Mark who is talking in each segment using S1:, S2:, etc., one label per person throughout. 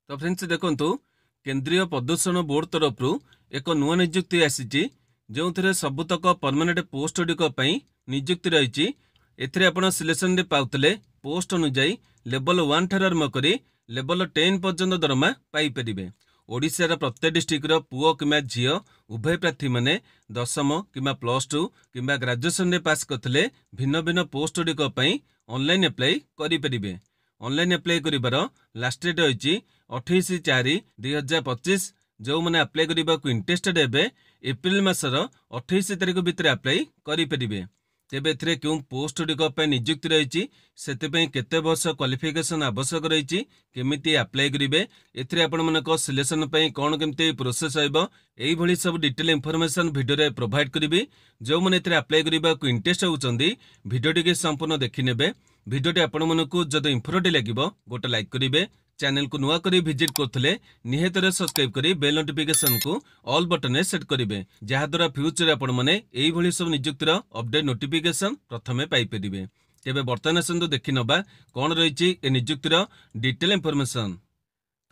S1: तो फ्रेंड्स देखंतु केंद्रीय प्रदूषण बोर्ड तरफ एक नुआ नियुक्ति आसी जो थे सबुतक परमानेंट पोस्ट गुड़िक नियुक्ति रही। एथिरे आपण सिलेक्शन रे पाउतले पोस्ट अनुଯାयी लेवल 1 ठार आरंभ करी लेवल 10 पर्यंत दरमा पाई परिबे। ओडिशार प्रत्येक डिस्ट्रिक्टर पुओ किंबा झील उभय प्रार्थी माने 10वीं किंबा +2 किंबा ग्रेजुएशन रे पास करथिले भिन्न भिन्न पोस्ट गुड़िक ऑनलाइन अप्लाई करि परिबे। ऑनलाइन अप्लाई करिबार लास्ट डेट रही 28/4/2025। जो मैंने अप्लाई करने को इंटरेस्टेड हेबे एप्रिल मासर 28 तारिख भितर अप्लाई करि परिबे। तेबे एथिरे क्यों पोस्ट गुड़िक नियुक्ति रही केते वर्ष क्वालिफिकेशन आवश्यक रही केमिति अप्लाई करेंगे एथिरे आपण मानक सिलेक्शन कौन केमती प्रोसेस होइबो एई भली सब डिटेल इनफॉरमेशन वीडियो रे प्रोवाइड करिबी। जो मैंने एथिरे अप्लाई करने को इंटरेस्ट होउचंदी वीडियो टी संपूर्ण देखि नेबे। वीडियो आपण मानक जदि इनफॉर्मेटिव लागिबो गोटे लाइक करिवे। चैनल को नुआ करी विजिट करथिले निहेतरे सब्सक्राइब करी बेल नोटिफिकेशन को ऑल बटन में सेट करिवे जहाद्वारा फ्यूचर आपण माने एई भली सब नियुक्तिर अपडेट नोटिफिकेशन प्रथमे पाई परिबे। तेबे वर्तमान संदो देखि नबा कोन रहिछि ए नियुक्तिर डिटेल इनफॉरमेशन।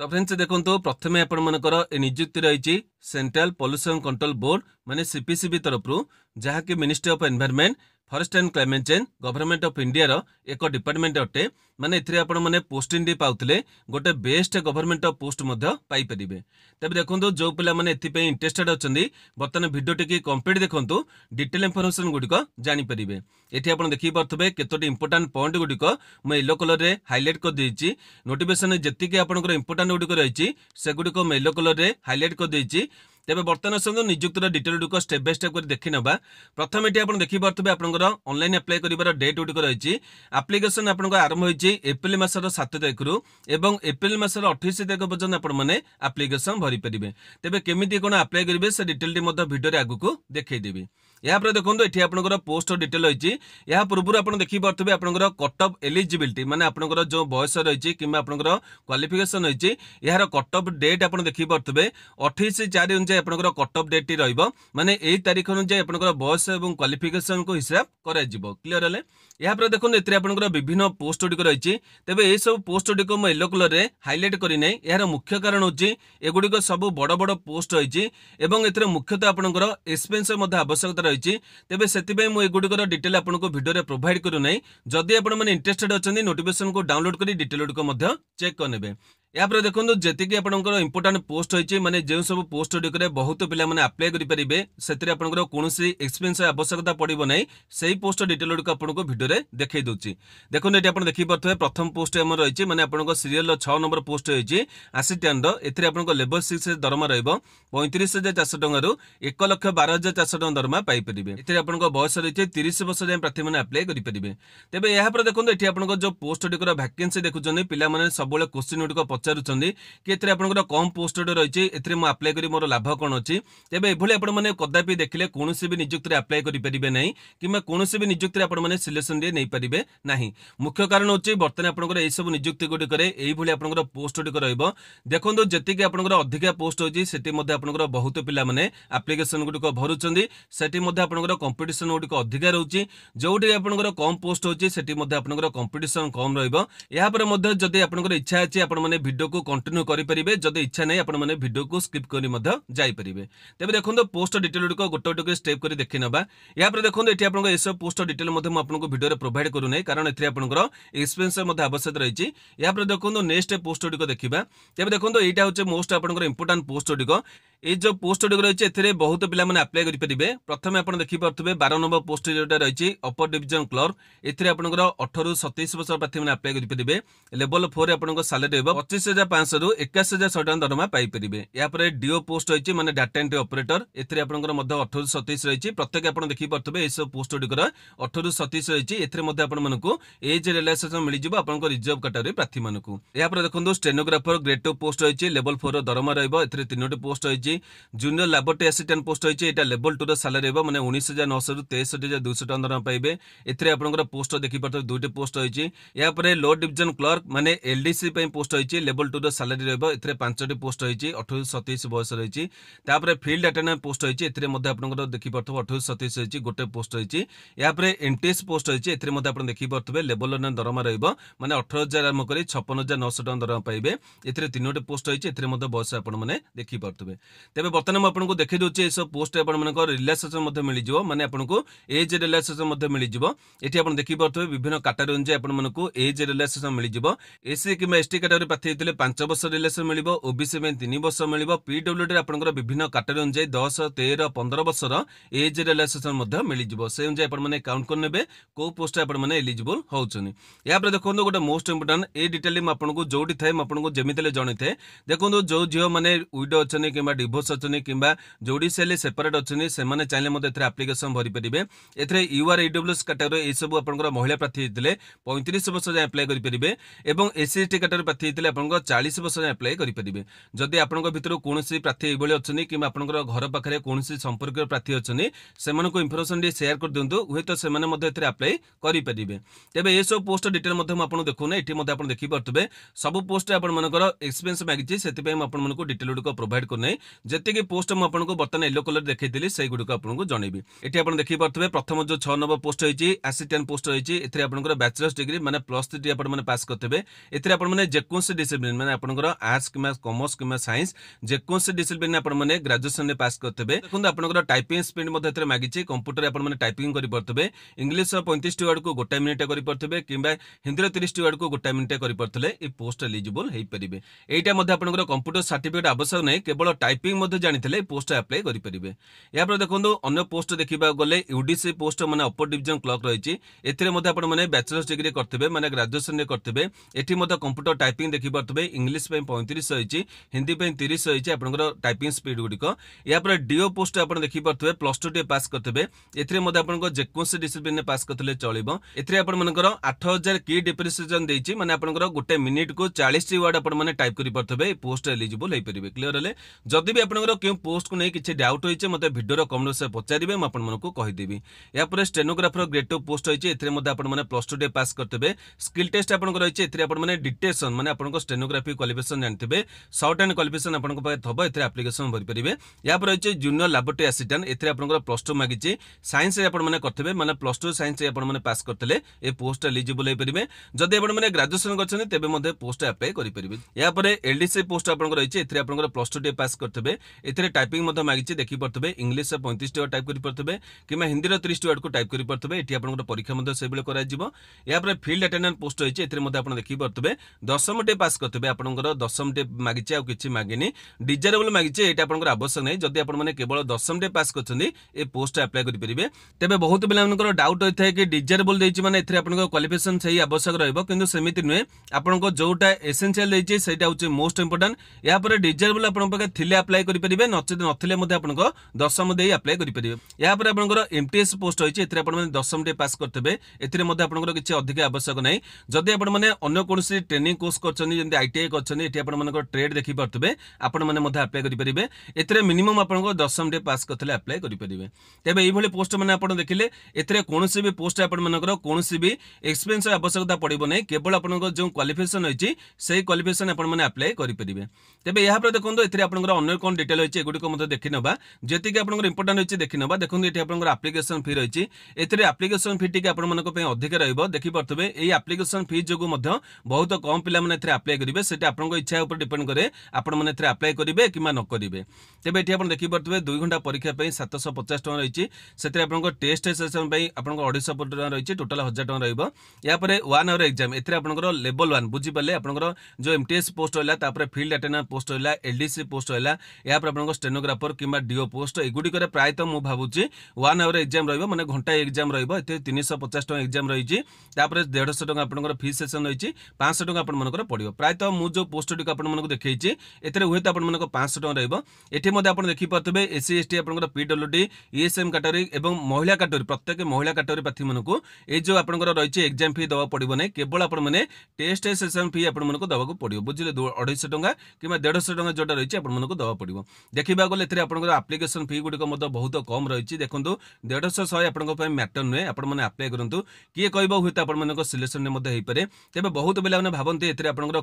S1: तो फ्रेंड्स देखंतु प्रथमे आपण मानकर ए नियुक्ति रहिछि सेंट्रल पोल्यूशन कंट्रोल बोर्ड माने सीपीसीबी तरफ जहा कि ministry of environment forest and climate change government of India रो एक डिपार्टमेंट अटे। माने एथिरे आपण माने पोस्टिंग दी पाउतले गोटे बेस्ट गवर्नमेंट ऑफ पोस्ट मध्य पाई परिबे। तबे देखंतु जो पिला माने एथि पे इंटरेस्टेड अछंदी वर्तमान वीडियो टिकी कंप्लीट देखंतु डिटेल इनफॉरमेशन गुडिक जानि परिबे। एथि आपण देखि परथबे केतोटी इंपोर्टेंट पॉइंट गुडिक म येलो कलर रे हाइलाइट कर देछि। नोटिफिकेशन जेति के आपनकर इंपोर्टेंट गुडिक रहिछि से गुडिक म येलो कलर रे हाइलाइट कर देछि। तेबे वर्तमान समय नियुक्तिर डिटेल गुडिक स्टेप बाय स्टेप कर देखि नबा। प्रथम एटी आपण देखि परथबे आपनकर ऑनलाइन अप्लाई करिवार डेट गुडिक रहिछि। एप्लिकेशन आपनकर आरंभ होइछि एप्रिल मासर 7 तारिख रु एवं एप्रिल मासर 28 तारिख पर्यंत आपण माने एप्लिकेशन भरि परिबे। तेबे केमिति कोन अप्लाई करिवे से डिटेल टी मध्य वीडियो रे आगु को देखै देबी। या पर देखंतु एठी आपनकर पोस्ट डिटेल रहिछि। या पूर्व आपण देखि परथबे आपनकर कट ऑफ एलिजिबिलिटी माने आपनकर जो बयस रहिछि किबा आपनकर क्वालिफिकेशन रहिछि यार कट ऑफ डेट आपण देखि परथबे 28/4 अनुसार आपनकर कट ऑफ डेट रहइबो माने एई तारिख अनुसार आपनकर बयस एवं क्वालिफिकेशन को हिसाब करा जिवो। क्लियर हले। या पर देखंतु एथिरे आपनकर विभिन्न पोस्ट गुडिक रहिछि। तेबे ए सब पोस्ट गुडिक म येलो कलर रे हाइलाइट करि नै। यार मुख्य कारण होछि एगुडिक सब बड़ बड़ पोस्ट रहिछि एवं एथिरे मुख्यतः आपनकर एक्सपेंस मध्ये आवश्यकता रहिछि। तेबे सेति पे मु एगुडिकर डिटेल आपनको वीडियो रे प्रोवाइड करू नै। जदि आपण माने इंटरेस्टेड अछन्दी नोटिफिकेशन को डाउनलोड करी डिटेल गुडिक मध्ये चेक करनेबे। या पर देखंतु जेतिकी आपनकर इंपोर्टेंट पोस्ट होइछि माने जे सब पोस्ट गुडिक बहुत पिला माने अप्लाई करि परिबे सेतिरे आपनकर कोनोसी एक्सपेंस आवश्यकता पड़िबो नै। सेही पोस्ट डिटेल गुडिक आपनको वीडियो रे देखै दोछि। देखंतु एटी आपण देखि परथबे प्रथम पोस्ट हमर रहिछि माने आपनको सीरियल 6 नंबर पोस्ट होइछि असिस्टेंट द। एथिरे आपनको लेवल 6 दरमा रहइबो 35,400 टଙ୍କା रु 1,12,400 टଙ୍କା दरमा पाई परिबे। एथिरे आपनको बयस रहिछि 30 वर्ष जाय प्रार्थी माने अप्लाई करि परिबे। तेबे या पर देखंतु एटी आपनको जो पोस्ट गुडिकर वैकेंसी देखुछन पिला माने सबले क्वेश्चन गुडिक पचारुछन्दी कि एथिरे आपनको कम पोस्ट रहिछि एथिरे म अप्लाई करि मोर लाभ कोन अछि। तेबे एभली आपण माने कदापि देखिले कोनोसी भी नियुक्ति रे अप्लाई करि परिबे नै किमा कोनोसी भी नियुक्ति रे आपण माने सिलेक्शन दे नै परिबे नाही। मुख्य कारण होछि वर्तमान आपनकर एई सब नियुक्ति गुडी करे एई भली आपनकर पोस्ट गुडी रहइबो। देखंतु जति के आपनकर अधिका पोस्ट होछि सेति मध्ये आपनकर बहुत पिला माने एप्लिकेशन गुडी को भरुचंदी सेति मध्ये आपनकर कंपटीशन गुडी को अधिका रहउछि। जोठी आपनकर कम पोस्ट होछि सेति मध्ये आपनकर कंपटीशन कम रहइबो। या पर मध्ये जदि आपनकर इच्छा अछि आपण माने वीडियो को कंटिन्यू करि परिबे जदि इच्छा नै आपण माने वीडियो को स्किप करि मध्ये जाई परिबे। तेबे देखंतु पोस्ट डिटेल गुडी को गोटे गोटे स्टेप करि देखि नबा। या पर देखंतु एठी आपनकर एसो पोस्ट डिटेल मध्ये म आपनको वीडियो रे प्रोवाइड करू नै कारण एथि आपनकर एक्सपेंस मध्ये आवश्यक रहिछि। या पर देखंतु नेक्स्ट पोस्ट गुडी को देखिबा। तेबे देखंतु एटा होचे मोस्ट आपनकर इंपोर्टेंट पोस्ट गुडी को ए जो पोस्ट गुडी रहिछि एथिरे बहुत पिला माने अप्लाई करि परिबे। प्रथमे आपण देखि परथबे 12 नंबर पोस्ट जोटा रहिछि अपर डिवीजन क्लर्क एथिरे आपनकर 18 रु 27 वर्ष प्रार्थी माने अप्लाई करि परिबे। लेवल 4 आपनकर सैलरी हेबो 25,500 रु 81,100 टଙ୍କା दरमा पाई परिबे। या पर डीओ पोस्ट रहिछि माने डाटा एंट्री ऑपरेटर एथिरे आपनकर मध्ये 18 रु 27 रहिछि। प्रत्येक आपण देखि परथबे ए सब पोस्ट गुडी 18 रु 27 रहिछि। एथिरे मध्ये आपण मानकु एज रिलैक्सेशन मिलि जिवो आपनकर रिजर्व कैटेगरी प्रार्थी मानकु। या पर देखंतु स्टेनोग्राफर ग्रेड 2 पोस्ट रहिछि लेवल 4 रो दरमा रहइबो। एथिरे 3टी पोस्ट रहिछि रही जूनियर लैबोरेटरी असिस्टेंट पोस्ट रही है लेवल 2 सालारी रहा माने 19,900 रु 63,200 टका दरमा पाइबे। एथिरे आपनकर पोस्ट देखि परते दुईटी पोस्ट रही या परे लो डिवीजन क्लर्क माने एलडीसी पोस्ट रही लेवल 2 सालारी रहा एथिरे 5टी पोस्ट रही 28-27 बयस रही तापर फील्ड अटेंडेंट पोस्ट रही एथिरे मध्ये आपनकर देखि परते 28-27 रही गोटे पोस्ट रही या परे एनटीएस पोस्ट रही एथिरे मध्ये आपन देखि परते लेवल 1 दरमा रहइबो माने 18,000 आरंभ करी 56,900 टका दरमा पाइबे। एथिरे तीनोटी पोस्ट रही एथिरे मध्ये बयस आपन माने देखि परते। तेबे वर्तमान म आपनको देखि दोचे ए सब पोस्ट आपन मानकर रिलैक्सेशन मध्ये मिलि जिवो माने आपनको एज रिलैक्सेशन मध्ये मिलि जिवो। एठी आपन देखि परते विभिन्न कैटेगरी अनुसार आपन मानको एज रिलैक्सेशन मिलि जिवो। एससी किबा एसटी कैटेगरी प्रार्थी हेतिले 5 वर्ष रिलैक्सेशन मिलिबो, ओबीसी में 3 वर्ष मिलिबो, पीडब्ल्यूडी रे आपनकर विभिन्न कैटेगरी अनुसार 10, 13, 15 वर्षर एज रिलैक्सेशन मध्ये मिलि जिवो। से अनुसार आपन माने काउंट कर नेबे को पोस्ट आपन माने एलिजिबल होउछनी। या पर देखोंदो गोटे मोस्ट इंपोर्टेंट ए डिटेल म आपनको जोडी थाए म आपनको जेमितले जणे थे देखोंदो जो जियो माने विडो अछनी किबा डिवोर्स अछनी किबा जोडी सेले सेपरेट अछनी से माने चाहिले मध्ये एथरे एप्लीकेशन भरि परिबे। एथरे यूआर ईडब्ल्यूएस कैटेगरी ए सब आपनकर महिला प्रार्थी हेतिले 35 वर्ष जाय अप्लाई करि परिबे एवं एससी एसटी कैटेगरी प्रार्थी हेतिले आपनकर 40 वर्ष जाय अप्लाई करि परिबे। जदि आपनकर भितर कोनोसी प्रार्थी एबोले अछनी किबा आपनकर घर पाखरे कोनोसी संपर्क प्रार्थी अछनी सेमानको इंफॉर्मेशन दे शेयर कर दियंतु हुए तो सेमाने मध्ये एथरे अप्लाई करि परिबे। तेबे ए सब पोस्ट डिटेल मध्ये हम आपन देखुने एठी मध्ये आपन देखि परतबे सब पोस्ट आपन मनकर एक्सपेरियंस मागिछि सेति पय हम आपन मनको डिटेल गुडको प्रोवाइड करनै जति कि पोस्ट हम आपन को बर्तन येलो कलर देखैतिली सेही गुडको आपन को जणैबी। एठी आपन देखि परतबे प्रथम जो 6 नंबर पोस्ट होइछि असिस्टेंट पोस्ट होइछि एथरे आपनकर बैचलर्स डिग्री माने +3 आपन माने पास करतबे। एथरे आपन माने जेकोसी डिसिप्लिन माने आपनकर आर्ट्स किमा कॉमर्स किमा साइंस जेकोसी डिसिप्लिन आपन माने ग्रेजुएशन ने पास करतबे। देखुन आपनकर टाइपिंग स्पीड मध्ये एथरे मागिछि कंप्यूटर आपन माने टाइपिंग करि परतबे। इंग्लिश 35 वर्ड को 1 मिनिट करि परतबे किबा हिंदी 30 वर्ड को 1 मिनिट करि परतले ए पोस्ट एलिजिबल हेइ परिबे। एटा मध्ये आपनकर कंप्यूटर सर्टिफिकेट आवश्यक नै केवल टाइपिंग मध्ये जानिथिले पोस्ट अप्लाई करि परिबे। या पर देखोंदो अन्य पोस्ट देखिबा गले यूडीसी पोस्ट माने अपर डिवीजन क्लर्क रहिछि एथिरे मध्ये आपन माने बैचलर्स डिग्री करथिबे माने ग्रेजुएशन ने करथिबे। एठी मध्ये कंप्यूटर टाइपिंग देखि परतबे इंग्लिश पे 35 रहिछि हिंदी पे 30 रहिछि आपनकर टाइपिंग स्पीड गुडिको। या पर डीओ पोस्ट आपन देखि परतबे +2 टे पास करथिबे एथिरे मध्ये आपनकर जेकोसी डिसिप्लिन ने पास करथिले चलिबो। एथिरे आपन मानकर 8000 की डिप्रिसिएशन देछि माने आपनकर 1 मिनिट को 40 वर्ड आपन माने टाइप करि परतबे पोस्ट एलिजिबल हेइ परिबे। क्लियर हले जदि भी आपनकर के पोस्ट को नै किछि डाउट होइछे मते वीडियो रो कमेंट से पचारिबे म आपन मानको कहि देबी। या पर स्टेनोग्राफर ग्रेड 2 पोस्ट होइछे एथिरे मध्ये आपन माने +2 डे पास करतबे। स्किल टेस्ट आपनकर होइछे एथिरे आपन माने डिटेक्शन माने आपनकर स्टेनोग्राफी क्वालिफिकेशन जानथिबे शॉर्ट एंड क्वालिफिकेशन आपनकर पाए थबो एथिरे एप्लीकेशन भरि परिबे। या पर होइछे जूनियर लैबोरेटरी असिस्टेंट एथिरे आपनकर +2 मागिछि साइंस रे आपन माने करथिबे माने +2 साइंस रे आपन माने पास करतले ए पोस्ट एलिजिबल हे परिबे। जदि आपन माने ग्रेजुएशन करछन तेबे मध्ये पोस्ट अप्लाई करि परिबे। या पर एलडीसी पोस्ट आपनकर होइछे एथिरे आपनकर +2 डे पास करथिबे। एथिरे टाइपिंग मध्ये मागिछि देखि परतबे इंग्लिश 35 वर्ड टाइप करि परतबे किमा हिंदी 30 वर्ड को टाइप करि परतबे। एठी आपनकर परीक्षा मध्ये सेबेले करा जिवो। या पर फील्ड अटेंडेंट पोस्ट होइछे एथिरे मध्ये आपन देखि परतबे 10म डे पास करतबे आपनकर 10म डे मागिछि आ किछि मागिनी डिजायरेबल मागिछि एटा आपनकर आवश्यक नै। जदि आपन माने केवल 10म डे पास करछन्ती ए पोस्ट अप्लाई करि परिबे। तेबे बहुत पिला मनकर डाउट होइथाय कि डिजायरेबल देछि माने एथिरे आपनकर क्वालिफिकेशन सही आवश्यक रहइबो किंतु सेमिति नुए आपनको जोटा एसेंशियल देछि सेटा होछि मोस्ट इंपोर्टेंट। या पर डिजायरेबल आपन पके थिले अप्लाई करि परिबे नचेत नथिले मध्ये आपनको 10म डे अप्लाई करि परिबे। या पर आपनकर एमटीएस पोस्ट होइछि एथिरे आपन माने 10म डे पास करतबे एथिरे मध्ये आपनकर किछि अधिक आवश्यक नै। जदि आपन माने अन्य कोनोसी ट्रेनिंग कोर्स करछन्ती जेंति आईटीआई करछन्ती एठी आपन मानकर ट्रेड देखि परतबे आपन माने मध्ये अप्लाई करि परिबे। एथिरे मिनिमम आपनको 10म डे पास करथले अप्लाई करि परिबे। तेबे एई भली पोस्ट माने आपन देखिले एथिरे कोनोसी भी पोस्ट आपन मानकर कोनोसी भी एक्सपीरियंस आवश्यकता पड़िबो नै केवल आपनकर जो क्वालिफिकेशन होइछि सेही क्वालिफिकेशन आपन माने अप्लाई करि परिबे। तेबे यहा पर देखोंदो एथिरे आपनकर अन्य कोन डिटेल होइछि एगुडी को मध्ये देखि नबा जेति कि आपनकर इंपोर्टेंट होइछि देखि नबा। देखोंदो एठी आपनकर एप्लीकेशन फी रहिछि एथिरे एप्लीकेशन फी टिके आपन मानक पे अधिक रहइबो देखि परतबे। एई एप्लीकेशन फी जोगु मध्ये बहुत कम पिला माने एथिरे अप्लाई करिवे सेटा आपनकर इच्छा ऊपर डिपेंड करे आपन माने एथिरे अप्लाई करिवे किमा न करिवे। तेबे एठी आपन देखि परतबे 2 घंटा परीक्षा पे 750 टका रहिछि सेते आपनकर टेस्ट सेशन पे आपनकर 250 टका रहिछि टोटल 1000 टका रहइबो। या परे 1 आवर एग्जाम एथिरे आपनकर लेवल 1 बुझि पले आपनकर जो एमटीएस पोस्ट होला तापर फील्ड अटेंडेंट पोस्ट होला एलडीसी पोस्ट होला या पर आपनकर स्टेनोग्राफर किमा डीओ पोस्ट एगुडी करे प्राय तो मु भाबुछि 1 आवर एग्जाम रहइबो माने घंटा एग्जाम रहइबो। एते 350 टका एग्जाम रहिछि तापर 150 टका आपनकर फी सेशन रहिछि 500 टका आपन मनकर पडिबो। प्राय तो मु जो पोस्ट टिक आपन मनक देखैछि एतरे हुए त आपन मनक 500 टका रहइबो। एठी मध्ये आपन देखि परतबे एससी एसटी आपनकर पीडब्ल्यूडी ईएसएम कैटेगरी एवं महिला कैटेगरी प्रत्येक महिला कैटेगरी प्रार्थी मनकु ए जो आपनकर रहिछि एग्जाम फी दवा पडिबो नै केवल आपन माने टेस्ट सेशन फी आपन मनक दबाकू पडिबो बुझिले 250 टका किमा 150 टका जोटा रहिछि आपन मनकु दवा पड़ो। देखा गले आपंकर आप्लिकेसन फी गुड़िक बहुत कम रही। देखो 150 आपंप मैटर नुहे आपने आप्लाय करूँ किए कह हूँ तो आप सिलेक्शन में होपे। तेज बहुत पे भावती ए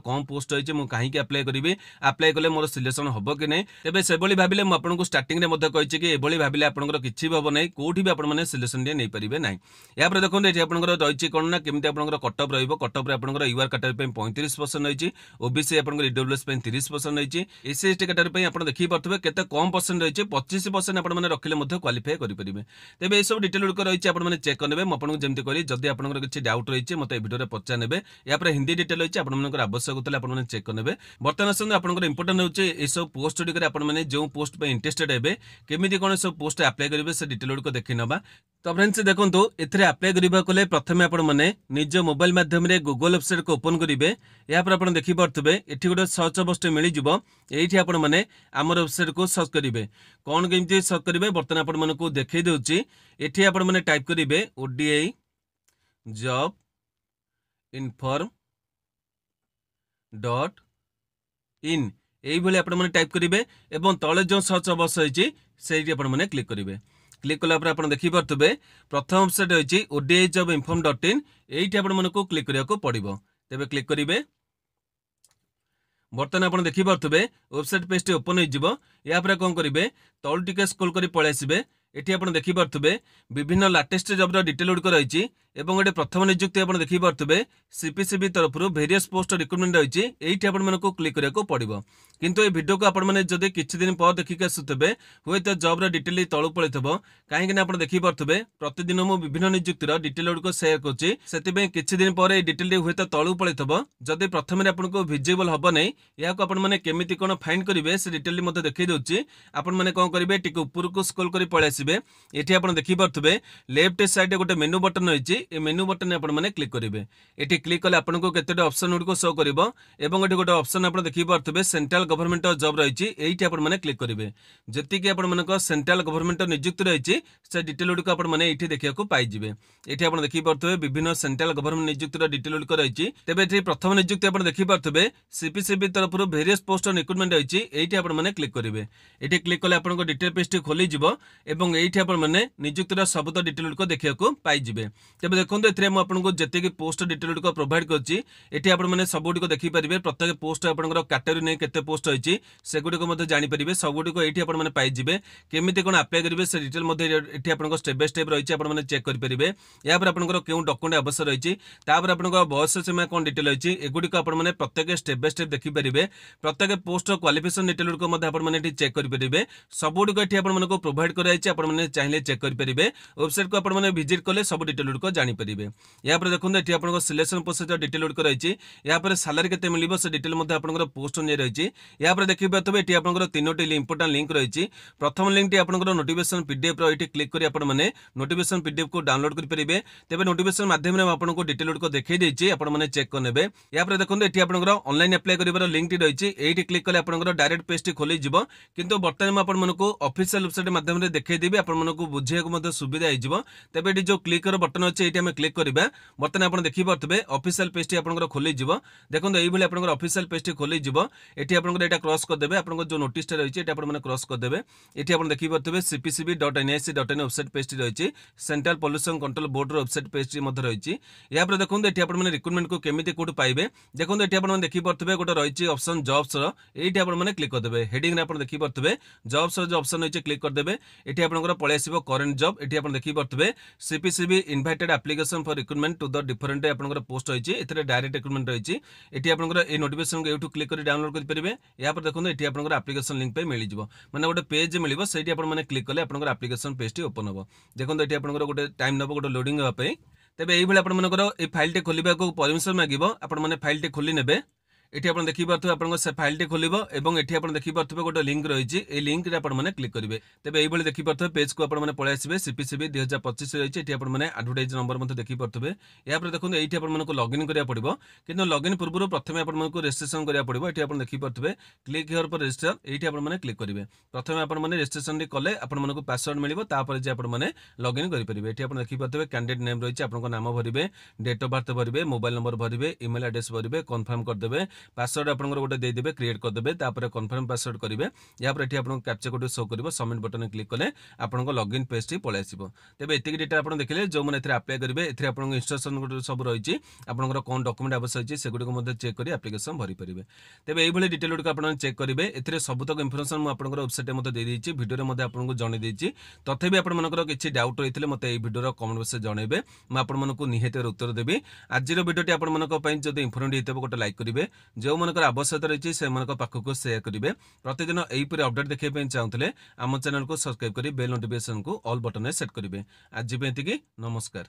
S1: कम पोस्ट रही है कहीं आप्लाय करी आप्लाय कले मोर सिलेक्शन हम कि नहीं। तेज से भाविले मुझे स्टार्टिंग में कही कि ये भाविले आपंकर किसी भी हम ना कौटी भी आपने सिलेक्शन नहीं पारे ना। यापर देखो ये आपंकर रही कौन ना केमी आपंकर कटअप रटअप आपंकर यूआर कैटेगरी 35% रही। ओबीसी आप ईडब्ल्यूएस 30% रही। एससी एसटी कैटेगरी आप देखिए पारे केते कम परसेंट रही 25% आपने रखिले क्वालिफाई करेंगे। तेज ये सब डिटेल गुड़िक रही है चेक करेंगे। मुझे जमी करी जदि आपंकर किसी डाउट रही मत भिडियो पचारे यापर हिंदी डिटेल रही है आवश्यक होते चेक करेंगे। बर्तमान आसते आपंकर इंपोर्टाट होचे ये सब पोस्ट गुड़िक आपने जो पोस्ट इंटरेस्टेड हे केमी कौन सब पोस्ट आप्लाय करेंगे से डिटेल गुड़िक देखी ना। तो फ्रेंड्स देखो ये आप्लाय करने प्रथम आपने निज मोबाइल माध्यम गूगल वेबसाइट को ओपन करेंगे। यापर आप देखिपे ये गोटे सर्च बक्स मिल ये आपने आमर वेबसाइट को सर्च करेंगे। कौन केमती सर्च करेंगे बर्तमान आपको देखई दूसरी ये आपने टाइप करेंगे ODI job inform dot in ये आपने टाइप करेंगे और तले जो सर्च बक्स रही से आपने क्लिक करेंगे। क्लिक कलापर आप देखिपे प्रथम वेबसाइट रही ODI job inform dot in ये आपको क्लिक करने पड़ो। तेज क्लिक करेंगे। बर्तमान आप देखिपे वेबसाइट पेज ओपन हो कौन करेंगे तल टिके स्क्रॉल कर पलि आसबे। ये आप देखिपे विभिन्न लाटेस्ट जॉब रिटेल गुड़िक रही गोटे प्रथम नियुक्ति आप देखिपे सीपीसीबी तरफ वेरियस पोस्ट रिक्रुटमेंट रही ये आपको क्लिक करने पड़ो। किंतु ये वीडियो को आपने जब किसी दिन पर देखिक आसुवे हुए तो जॉब डिटेल तलू पड़े कहीं आप देखिपे प्रतिदिन मुझे विभिन्न नियुक्तिर डिटेल गुड़िक सेयार करुँच किसी दिन पर डिटेल हुए तो तलू पड़े जदि प्रथम आपको भिजिबल हम नहीं या केमी कौन फाइंड करेंगे से डिटेल मत देखी दूसरी आपने कौन करेंगे टी उपरको स्क्रॉल कर पलि आसबे। ये आप देखिपे लेफ्ट साइड गोटे मेनू बटन रही ये मेनू बटन आपने क्लिक करेंगे। ये क्लिक कले आपको केतोटी ऑप्शन गुड़िक शो कर गोटे ऑप्शन आप देखिपे सेंट्रल गवर्नमेंट जॉब रही ये आपने क्लिक करेंगे। जी आप सेंट्रल गवर्नमेंट नियुक्ति रही से डिटेल गुड़िक आपने ये देखा पाइबे। ये आप देखिपे विभिन्न सेंट्रल गवर्नमेंट नियुक्तिर डिटेल गुड़िक रही। तेज ये प्रथम नियुक्ति आप देखिपे सीपीसीबी तरफ वेरियस पोस्ट रिक्रुटमेंट रही ये आपने क्लिक करेंगे। ये क्लिक कले आपको डिटेल पेज खोल ये आपने नियुक्तिर सब डिटेल गुड़िक देखा पाइबे। तेज देखो ये आपको जी पोस्ट डिटेल गुड़िक प्रोवाइड करने सब गुड़िक देखिपारे प्रत्येक पोस्ट आपंकर कैटेगरी नहीं केते पोस्ट रही से गुड़िक जानीपारे सब गुड़िक ये आपने पाइबे। केमी कौन आप्लाय करेंगे से डिटेल ये आपको स्टेप बाय स्टेप रही है चेक करेंगे। या आपंकर क्यों डॉक्यूमेंट आवश्यक रही आप बयस सीमा कौन डिटेल रही एगुड़िक आपने प्रत्येक स्टेप बाय स्टेप देखिपारे प्रत्येक पोस्ट क्वालिफिकेशन डिटेल गुड़िक आपने चेक करेंगे। सब गुड़िक ये आपको प्रोवाइड कराई चाहिए चेक करेंगे। वेबसाइट को आपने विजिट कले सब डिटेल गुड़िक जानीपारे। या देखो ये आपको सिलेक्शन प्रोसेस डिटेल गुड़िक रही है सालारी के मिले से डिटेल आपंकर पोस्ट अनुसार रही। या देखिए ये आपंकर तीनोटी इंपोर्टाट लिंक रही। प्रथम लिंक टी आपंकर नोटिफिकेशन पीडीएफ ये क्लिक कर आपने नोटिफिकेशन पीडीएफ को डाउनलोड करेंगे। तेज नोटिफिकेशन माध्यम आपको डिटेल गुड़िक देखई देती आपने चेक करेंगे। या देखो ये आपंकर ऑनलाइन अप्लाई कर लिंक रही ये क्लिक कले आपंकर डायरेक्ट पेज खोल किंतु बर्तमान आपको ऑफिशियल वेबसाइट माध्यम देखई आपको बुझे सुविधा हो। तेज ये जो क्लिक बटन अच्छे ये क्लिक करवा बर्तमान आप देखिपे ऑफिशियल पेज टी आपंकर खोल देखो ये आपंकर ऑफिशियल पेज टी खोल ये आपंकर यहाँ क्रॉस करदे आपंकर जो नोटिस रही है आपने क्रॉस करदे। ये आप देखिपे cpcb.nic.in वेबसाइट पेज रही central pollution control board website page रही। या देखो ये आपने रिक्रुटमेंट को केमी कौट पाइबे देखो ये आपने देखिपे गोटे रही ऑप्शन जॉब्स ये आपने क्लिक करदे हेडिंग आप देखिपे जॉब्स जो ऑप्शन रही क्लिक करदे। ये आपंकर पलि आसो करेन्ट जॉब ये आप देखिपे CPCB invited application for recruitment to the different आपंकर पोस्ट रही है डायरेक्ट रिक्रुटमेंट रही। ये आपंकर ये नोटिफिकेशन को यूट्यूब क्लिक कर डाउनलोड करेंगे। या देखो ये आपंकर एप्लिकेशन लिंक पे मिल जाए मैंने गोटे पेज मिले से आपने क्लिक कले आपंकर एप्लिकेशन पेज टी ओपन हो। देखो ये आपंकर गोटे टाइम नब गोटे लोडिंग होगापी। तेज ये आपंकर ये फाइल टी खोल परमिशन मांग आपने फाइल टी खोली ने ये आप देखिपे आप से फाइल टी खोल ये आप देखिपे गोटे लिंक रही है लिंक आपने क्लिक करेंगे। तेज ये देखिपे पेज को आपने पलि आसबे सीपीसीबी 2025 रही है आपने एडवर्टाइज नंबर मत देखिपे। या देखो ये आपको लॉगिन करा पड़ो कि लॉगिन पूर्व प्रथम आपको रजिस्ट्रेशन करा पड़ो। ये आप देखिपे क्लिक हियर पर रजिस्टर ये आपने क्लिक करेंगे। प्रथम आपने रजिस्ट्रेशन कले आपको पासवर्ड मिले आपने लॉगिन करेंगे। ये आप देखिपे कैंडिडेट नेम रही है आपको नाम भरवे डेट ऑफ बर्थ भरवे मोबाइल नंबर भरवे इमेल एड्रेस भरवे कन्फर्म करदे पासवर्ड आपंकर गोटे देदेवे क्रिएट करदे तापर कन्फर्म पासवर्ड करेंगे यापर ये आपको कैप्चा कोड शो कर सबमिट बटन क्लिक कले आपको लॉगिन पेज टी पलि आसो। तेज एतिक डेटा आप देखिए जो मैंने आप्लाय करेंगे ए आपको इंस्ट्रक्शन सब रही आपंकर कौन डॉक्यूमेंट आवश्यक है सेगुड़ी चेक कर एप्लिकेशन भरी पारे। तेज यही डिटेल गुड़िक आप चेक करेंगे ए सबुतक इनफर्मेशन मुझे वेबसाइट देती भिडियो आपको जनई तथापि आपंकर किसी डाउट रही है मतलब भिडियो कमेंट बक्स जनइबे मुझे निहत उत्तर देवी। आज भिडियोटी आपंप जब इनफर्मेटिव होता गोटे लाइक करेंगे जो मनकर आवश्यकता रही है पाखक सेयार करेंगे। प्रतिदिन यहीपरि अपडेट देखा चाहूँगे आम चैनल को सब्सक्राइब कर बेल नोटिफिकेशन को ऑल बटन सेट करेंगे। आज नमस्कार।